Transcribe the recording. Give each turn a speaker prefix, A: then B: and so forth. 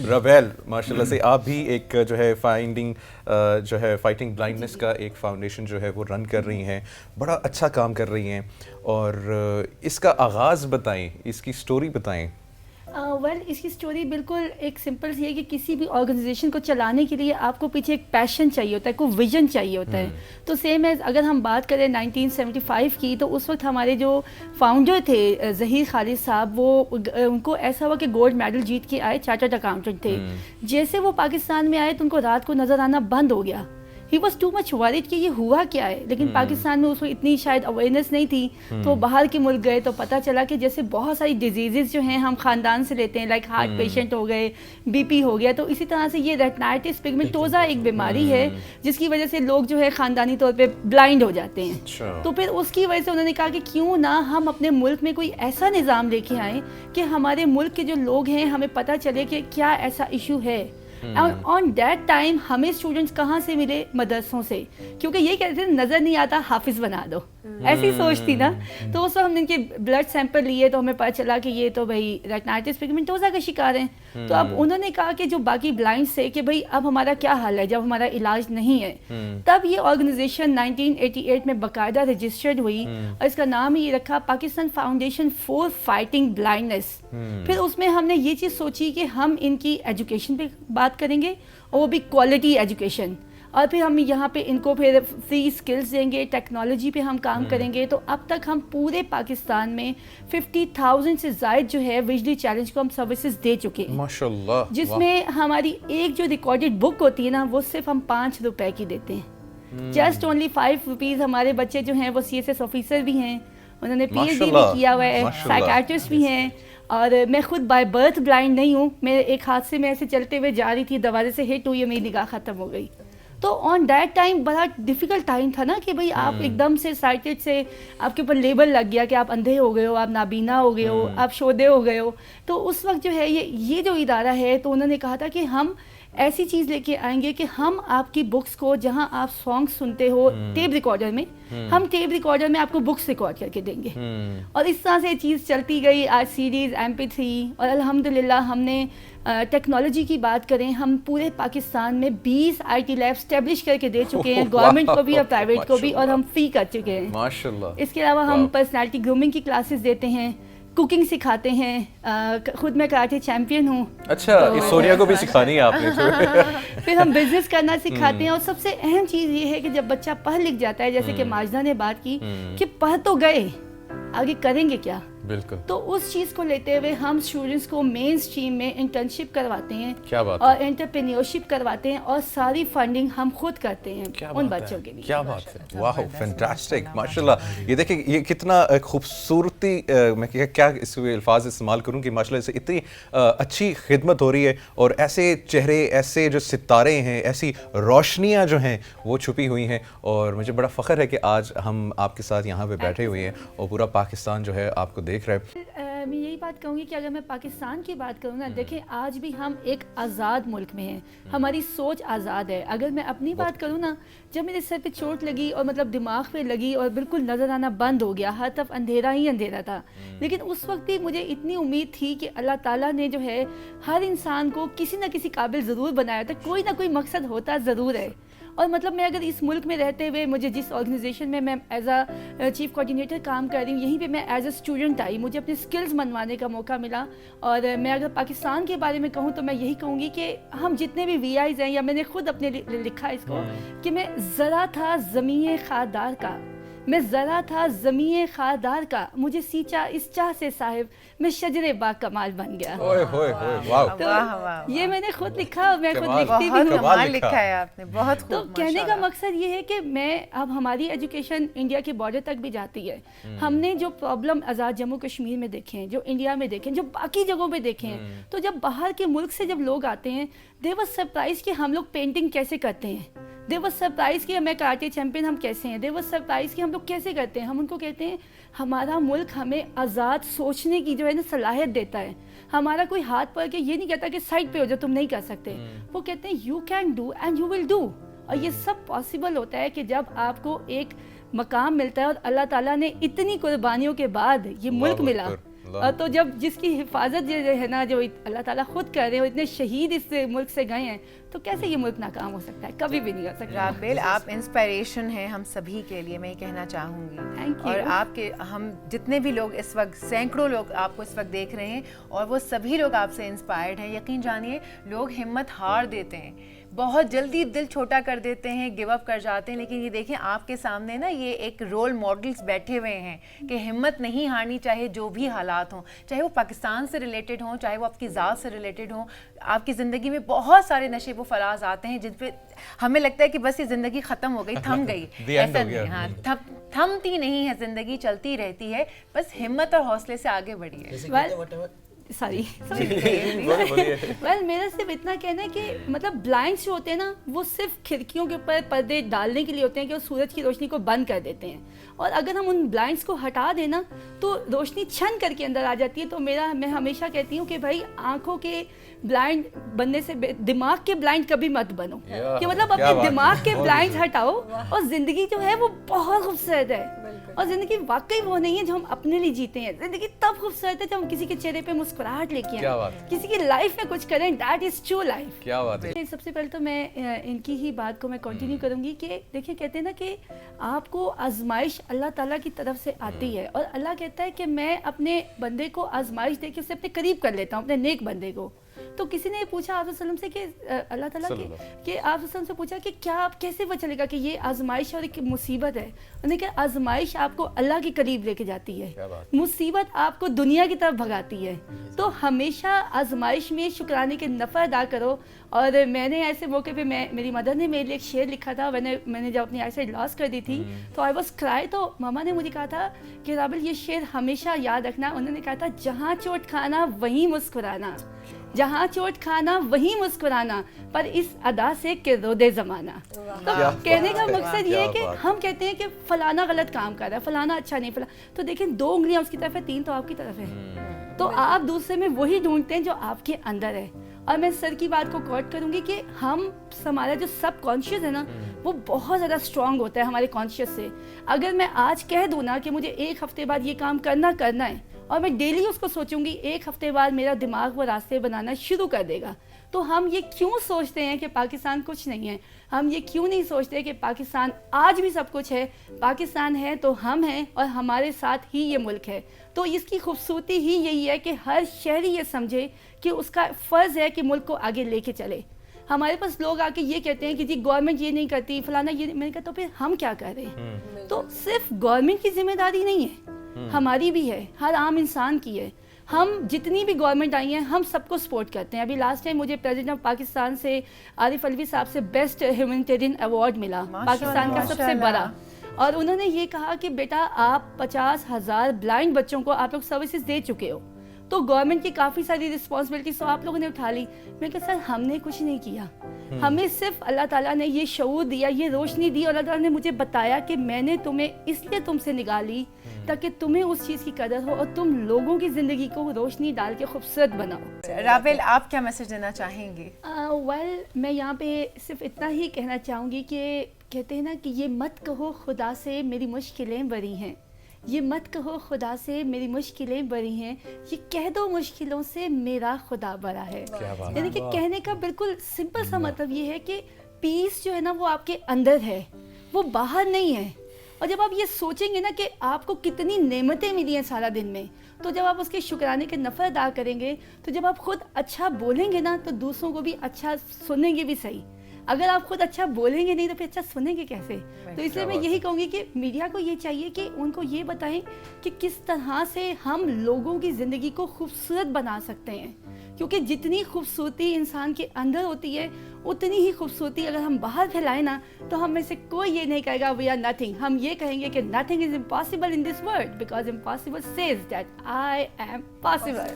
A: ربیل ماشاءاللہ سے آپ بھی ایک جو ہے فائٹنگ بلائنڈنس کا ایک فاؤنڈیشن جو ہے وہ رن کر رہی ہیں, بڑا اچھا کام کر رہی ہیں, اور اس کا آغاز بتائیں, اس کی سٹوری بتائیں.
B: ویل اس کی سٹوری بالکل ایک سمپل سی ہے کہ کسی بھی آرگنائزیشن کو چلانے کے لیے آپ کو پیچھے ایک پیشن چاہیے ہوتا ہے, کوئی ویژن چاہیے ہوتا ہے. تو سیم ایز اگر ہم بات کریں 1975 کی, تو اس وقت ہمارے جو فاؤنڈر تھے ظہیر خالد صاحب, وہ ان کو ایسا ہوا کہ گولڈ میڈل جیت کے آئے, چارٹرڈ اکاؤنٹنٹ تھے. جیسے وہ پاکستان میں آئے تو ان کو رات کو نظر آنا بند ہو گیا. He was too much word کہ یہ ہوا کیا ہے, لیکن پاکستان میں اس کو اتنی شاید اویئرنیس نہیں تھی. تو باہر کے ملک گئے تو پتہ چلا کہ جیسے بہت ساری ڈیزیزز جو ہیں ہم خاندان سے لیتے ہیں, لائک ہارٹ پیشنٹ ہو گئے, بی پی ہو گیا, تو اسی طرح سے یہ ریٹنائٹس پگمنٹوزا ایک بیماری ہے جس کی وجہ سے لوگ جو ہے خاندانی طور پہ بلائنڈ ہو جاتے ہیں. تو پھر اس کی وجہ سے انہوں نے کہا کہ کیوں نہ ہم اپنے ملک میں کوئی ایسا نظام لے کے آئیں کہ ہمارے ملک کے جو لوگ ہیں ہمیں پتہ چلے کہ کیا ایسا ایشو ہے. آن دیٹ ٹائم ہمیں اسٹوڈنٹس کہاں سے ملے, مدرسوں سے, کیونکہ یہ کہتے تھے نظر نہیں آتا حافظ بنا دو, ایسی سوچ تھی نا. تو اس وقت ہم نے ان کے بلڈ سیمپل لیے تو ہمیں پتہ چلا کہ یہ تو بھائی ریٹنائٹس پگمنٹوزا کا شکار ہیں. تو اب انہوں نے کہا کہ جو باقی بلائنڈ سے کہ بھائی اب ہمارا کیا حال ہے جب ہمارا علاج نہیں ہے. تب یہ آرگنائزیشن 1988 میں باقاعدہ رجسٹرڈ ہوئی, اور اس کا نام ہی یہ رکھا Pakistan foundation for fighting blindness. پھر اس میں ہم نے یہ چیز سوچی کہ ہم ان کی ایجوکیشن پہ بات کریں گے, اور وہ بھی کوالٹی ایجوکیشن, اور پھر ہم یہاں پہ ان کو پھر فری اسکلز دیں گے, ٹیکنالوجی پہ ہم کام کریں گے. تو اب تک ہم پورے پاکستان میں 50,000 سے زائد جو ہے ویژلی چیلنج کو ہم سروسز دے چکے ہیں
A: ماشاءاللہ,
B: جس میں ہماری ایک جو ریکارڈڈ بک ہوتی ہے نا وہ صرف ہم 5 روپے کی دیتے ہیں. Just only 5 rupees. ہمارے بچے جو ہیں وہ CSS آفیسر بھی ہیں, انہوں نے PhD بھی کیا ہوا ہے, سائیکیٹرسٹ بھی ہیں, اور میں خود بائی برتھ بلائنڈ نہیں ہوں. میں ایک حادثے میں ایسے چلتے ہوئے جا رہی تھی, دروازے سے ہٹ ہوئی, میری نگاہ ختم ہو گئی. تو آن دیٹ ٹائم بڑا ڈیفیکلٹ ٹائم تھا نا کہ بھائی آپ ایک دم سے سائٹڈ سے آپ کے اوپر لیبل لگ گیا کہ آپ اندھے ہو گئے ہو, آپ نابینا ہو گئے ہو, آپ شودے ہو گئے ہو. تو اس وقت جو ہے یہ جو ادارہ ہے, تو انہوں نے کہا تھا کہ ہم ایسی چیز لے کے آئیں گے کہ ہم آپ کی بکس کو, جہاں آپ سانگ سنتے ہو ٹیپ ریکارڈر میں, ہم ٹیپ ریکارڈر میں آپ کو بکس ریکارڈ کر کے دیں گے. اور اس طرح سے چیز چلتی گئی. آج سیریز, MP3, اور الحمدللہ ہم نے ٹیکنالوجی کی بات کریں, ہم پورے پاکستان میں 20 IT لیب اسٹیبلش کر کے دے چکے ہیں, گورنمنٹ کو بھی اور پرائیویٹ کو بھی, اور ہم فری کر چکے ہیں
A: ماشاءاللہ.
B: اس کے علاوہ ہم پرسنالٹی گرومنگ کی کلاسز دیتے ہیں, کوکنگ سکھاتے ہیں. خود میں کراٹے چیمپئن ہوں.
A: اچھا, سونیا کو بھی سکھانی ہے آپ نے.
B: پھر ہم بزنس کرنا سکھاتے ہیں. اور سب سے اہم چیز یہ ہے کہ جب بچہ پڑھ لکھ جاتا ہے, جیسے کہ ماجدہ نے بات کی کہ پڑھ تو گئے, آگے کریں گے کیا.
A: بالکل.
B: تو اس چیز کو لیتے ہوئے ہم اسٹوڈنٹس کو مین اسٹریم میں انٹرنشپ کرواتے ہیں,
A: کیا بات,
B: اور انٹرپرینیورشپ کرواتے ہیں, اور ساری فنڈنگ ہم خود کرتے ہیں ان بچوں کے لیے.
A: کیا بات ہے, واو, فینٹاسٹک, ماشاءاللہ. یہ دیکھیں یہ کتنا خوبصورتی, میں کیا اس الفاظ استعمال کروں کہ ماشاءاللہ سے اتنی اچھی خدمت ہو رہی ہے, اور ایسے چہرے, ایسے جو ستارے ہیں, ایسی روشنیاں جو ہیں وہ چھپی ہوئی ہیں. اور مجھے بڑا فخر ہے کہ آج ہم آپ کے ساتھ یہاں پہ بیٹھے ہوئے ہیں, اور پورا پاکستان جو ہے آپ کو دیکھ رہا ہے.
B: میں یہی بات کہوں گی کہ اگر میں پاکستان کی بات کروں نا, دیکھیں آج بھی ہم ایک آزاد ملک میں ہیں, ہماری سوچ آزاد ہے. اگر میں اپنی بات کروں نا, جب میرے سر پہ چوٹ لگی اور مطلب دماغ پہ لگی اور بالکل نظر آنا بند ہو گیا, ہر طرف اندھیرا ہی اندھیرا تھا, لیکن اس وقت بھی مجھے اتنی امید تھی کہ اللہ تعالیٰ نے جو ہے ہر انسان کو کسی نہ کسی قابل ضرور بنایا تھا, کوئی نہ کوئی مقصد ہوتا ضرور ہے. اور مطلب میں اگر اس ملک میں رہتے ہوئے, مجھے جس آرگنائزیشن میں ایز اے چیف کوآرڈینیٹر کام کر رہی ہوں, یہیں پہ میں ایز اے اسٹوڈنٹ آئی, مجھے اپنے اسکلز منوانے کا موقع ملا. اور میں اگر پاکستان کے بارے میں کہوں تو میں یہی کہوں گی کہ ہم جتنے بھی VIs ہیں, یا میں نے خود اپنے لکھا اس کو کہ میں ذرا تھا زمین خاردار کا, میں ذرا تھا زمین خاردار کا, مجھے سینچا اس چاہ سے صاحب, میں شجر با کمال بن گیا. تو یہ میں نے خود لکھا, میں خود لکھتی بھی ہوں.
C: کمال لکھا ہے آپ نے, بہت خوب.
B: تو کہنے کا مقصد یہ ہے کہ میں اب ہماری ایجوکیشن انڈیا کے بارڈر تک بھی جاتی ہے. ہم نے جو پرابلم آزاد جموں کشمیر میں دیکھے ہیں, جو انڈیا میں دیکھیں, جو باقی جگہوں پہ دیکھے ہیں, تو جب باہر کے ملک سے جب لوگ آتے ہیں, دے واز سرپرائز کہ ہم لوگ پینٹنگ کیسے کرتے ہیں, دے واز سرپرائز کہ میں کراٹے چیمپئن ہم کیسے ہیں, دے واز سرپرائز کہ ہم لوگ کیسے کرتے ہیں. ہم ان کو کہتے ہیں ہمارا ملک ہمیں آزاد سوچنے کی جو ہے نا صلاحیت دیتا ہے. ہمارا کوئی ہاتھ پکڑ کے یہ نہیں کہتا کہ سائڈ پہ ہو جاؤ, تم نہیں کر سکتے. وہ کہتے ہیں you can do and you will do. اور یہ سب پاسبل ہوتا ہے کہ جب آپ کو ایک مقام ملتا ہے, اور اللہ تعالیٰ نے اتنی قربانیوں کے بعد یہ ملک ملا, تو جب جس کی حفاظت جو ہے نا جو اللہ تعالیٰ خود کر رہے ہیں, اتنے شہید اس ملک سے گئے ہیں, تو کیسے یہ ملک ناکام ہو سکتا ہے؟ کبھی بھی نہیں ہو سکتا.
C: رابل, آپ انسپائریشن ہیں ہم سبھی کے لیے, میں یہ کہنا چاہوں گی.
B: Thank you.
C: اور آپ کے ہم جتنے بھی لوگ اس وقت, سینکڑوں لوگ آپ کو اس وقت دیکھ رہے ہیں, اور وہ سبھی لوگ آپ سے انسپائرڈ ہیں. یقین جانیے, لوگ ہمت ہار دیتے ہیں, بہت جلدی دل چھوٹا کر دیتے ہیں, گیو اپ کر جاتے ہیں, لیکن یہ دیکھیں آپ کے سامنے نا یہ ایک رول ماڈلز بیٹھے ہوئے ہیں کہ ہمت نہیں ہارنی چاہے جو بھی حالات ہوں, چاہے وہ پاکستان سے ریلیٹڈ ہوں, چاہے وہ آپ کی ذات سے ریلیٹڈ ہوں. آپ کی زندگی میں بہت سارے نشیب و فراز آتے ہیں جن پہ ہمیں لگتا ہے کہ بس یہ زندگی ختم ہو گئی, تھم گئی. ایسا نہیں, ہاں تھمتی نہیں ہے زندگی, چلتی رہتی ہے, بس ہمت اور حوصلے سے آگے بڑھیے.
B: سوری ویل میرا صرف اتنا کہنا ہے کہ مطلب بلائنڈس جو ہوتے ہیں نا وہ صرف کھڑکیوں کے اوپر پردے ڈالنے کے لیے ہوتے ہیں کہ وہ سورج کی روشنی کو بند کر دیتے ہیں, اور اگر ہم ان بلائنڈس کو ہٹا دیں نا تو روشنی چھن کر کے اندر آ جاتی ہے. تو میں ہمیشہ کہتی ہوں کہ بھائی آنکھوں کے بلائنڈ بننے سے دماغ کے بلائنڈ کبھی مت بنو, کہ مطلب اپنے دماغ کے بلائنڈ ہٹاؤ, اور زندگی جو ہے وہ بہت خوبصورت ہے. اور زندگی واقعی وہ نہیں ہے جو ہم اپنے لیے جیتے ہیں, زندگی تب خوبصورت ہے جب ہم کسی کے چہرے پہ مسکراہٹ لے کے آئیں, کسی کی لائف میں کچھ کریں. That is true life.
A: کیا بات ہے.
B: سب سے پہلے تو میں ان کی ہی بات کو میں کنٹینیو کروں گی کہ دیکھیں, کہتے ہیں نا کہ آپ کو آزمائش اللہ تعالیٰ کی طرف سے آتی ہے, اور اللہ کہتا ہے کہ میں اپنے بندے کو آزمائش دے کے اسے اپنے قریب کر لیتا ہوں, اپنے نیک بندے کو. تو کسی نے پوچھا آپ وسلم سے کہ اللہ تعالیٰ کہ آپ وسلم سے پوچھا کہ کیا آپ کیسے پتہ چلے گا کہ یہ آزمائش اور ایک مصیبت ہے؟ انہوں نے کہا آزمائش آپ کو اللہ کے قریب لے کے جاتی ہے, مصیبت آپ کو دنیا کی طرف بھگاتی ہے. تو ہمیشہ آزمائش میں شکرانے کے نفع ادا کرو. اور میں نے ایسے موقع پہ میری مدر نے میرے لیے ایک شعر لکھا تھا, میں نے جب اپنی آئی سائٹ لاس کر دی تھی تو آئی واز کرائی, تو ماما نے مجھے کہا تھا کہ رابل یہ شعر ہمیشہ یاد رکھنا. انہوں نے کہا تھا جہاں چوٹ کھانا وہیں مسکرانا, جہاں چوٹ کھانا وہیں مسکرانا, پر اس ادا سے کہ رو دے زمانہ. تو کہنے کا مقصد یہ ہے کہ ہم کہتے ہیں کہ فلانا غلط کام کر رہا ہے, فلانا اچھا نہیں, تو دیکھیں 2 انگلیاں اس کی طرف ہے, 3 تو آپ کی طرف ہے. تو آپ دوسرے میں وہی ڈھونڈتے ہیں جو آپ کے اندر ہے. اور میں سر کی بات کو کوٹ کروں گی کہ ہمارا جو سب کانشیس ہے نا وہ بہت زیادہ اسٹرانگ ہوتا ہے ہمارے کانشیس سے. اگر میں آج کہہ دوں نا کہ مجھے 1 ہفتے بعد یہ کام کرنا ہے, اور میں ڈیلی اس کو سوچوں گی, 1 ہفتے بعد میرا دماغ وہ راستے بنانا شروع کر دے گا. تو ہم یہ کیوں سوچتے ہیں کہ پاکستان کچھ نہیں ہے؟ ہم یہ کیوں نہیں سوچتے کہ پاکستان آج بھی سب کچھ ہے؟ پاکستان ہے تو ہم ہیں, اور ہمارے ساتھ ہی یہ ملک ہے. تو اس کی خوبصورتی ہی یہی ہے کہ ہر شہری یہ سمجھے کہ اس کا فرض ہے کہ ملک کو آگے لے کے چلے. ہمارے پاس لوگ آ کے یہ کہتے ہیں کہ جی گورنمنٹ یہ نہیں کرتی, فلانا یہ نہیں. میں نے کہا تو پھر ہم کیا کر رہے ہیں؟ تو صرف گورنمنٹ کی ذمہ داری نہیں ہے, ہماری بھی ہے, ہر عام انسان کی ہے. ہم جتنی بھی گورنمنٹ آئی ہیں ہم سب کو سپورٹ کرتے ہیں. ابھی لاسٹ ٹائم مجھے پریزیڈنٹ آف پاکستان سے عارف الوی صاحب سے بیسٹ ہیومینیٹیرین ایوارڈ ملا, پاکستان کا سب سے بڑا. اور انہوں نے یہ کہا کہ بیٹا آپ 50,000 بلائنڈ بچوں کو آپ لوگ سروسز دے چکے ہو, تو گورنمنٹ کی کافی ساری رسپانسبلٹیز تو آپ لوگوں نے اٹھا لی. میں کہا سر ہم نے کچھ نہیں کیا, ہمیں صرف اللہ تعالیٰ نے یہ شعور دیا, یہ روشنی دی, اور اللہ تعالیٰ نے مجھے بتایا کہ میں نے تمہیں اس لیے تم سے نکالی تاکہ تمہیں اس چیز کی قدر ہو اور تم لوگوں کی زندگی کو روشنی ڈال کے خوبصورت بناؤ.
C: رابل, آپ کیا میسج دینا چاہیں گے؟
B: ویل میں یہاں پہ صرف اتنا ہی کہنا چاہوں گی کہ کہتے ہیں نا کہ یہ مت کہو خدا سے میری مشکلیں بری ہیں, یہ مت کہو خدا سے میری مشکلیں بری ہیں, یہ کہہ دو مشکلوں سے میرا خدا بڑا ہے. یعنی کہ کہنے کا بالکل سمپل سا مطلب یہ ہے کہ پیس جو ہے نا وہ آپ کے اندر ہے, وہ باہر نہیں ہے. اور جب آپ یہ سوچیں گے نا کہ آپ کو کتنی نعمتیں ملی ہیں سارا دن میں, تو جب آپ اس کے شکرانے کے نفع ادا کریں گے, تو جب آپ خود اچھا بولیں گے نا تو دوسروں کو بھی اچھا سنیں گے بھی صحیح. اگر آپ خود اچھا بولیں گے نہیں تو پھر اچھا سنیں گے کیسے؟ تو اس لیے میں یہی کہوں گی کہ میڈیا کو یہ چاہیے کہ ان کو یہ بتائیں کہ کس طرح سے ہم لوگوں کی زندگی کو خوبصورت بنا سکتے ہیں, کیونکہ جتنی خوبصورتی انسان کے اندر ہوتی ہے اتنی ہی خوبصورتی اگر ہم باہر پھیلائیں نا تو ہم میں سے کوئی یہ نہیں کہے گا وی آر نتھنگ. ہم یہ کہیں گے کہ nothing is impossible in this world, because impossible says that I am possible.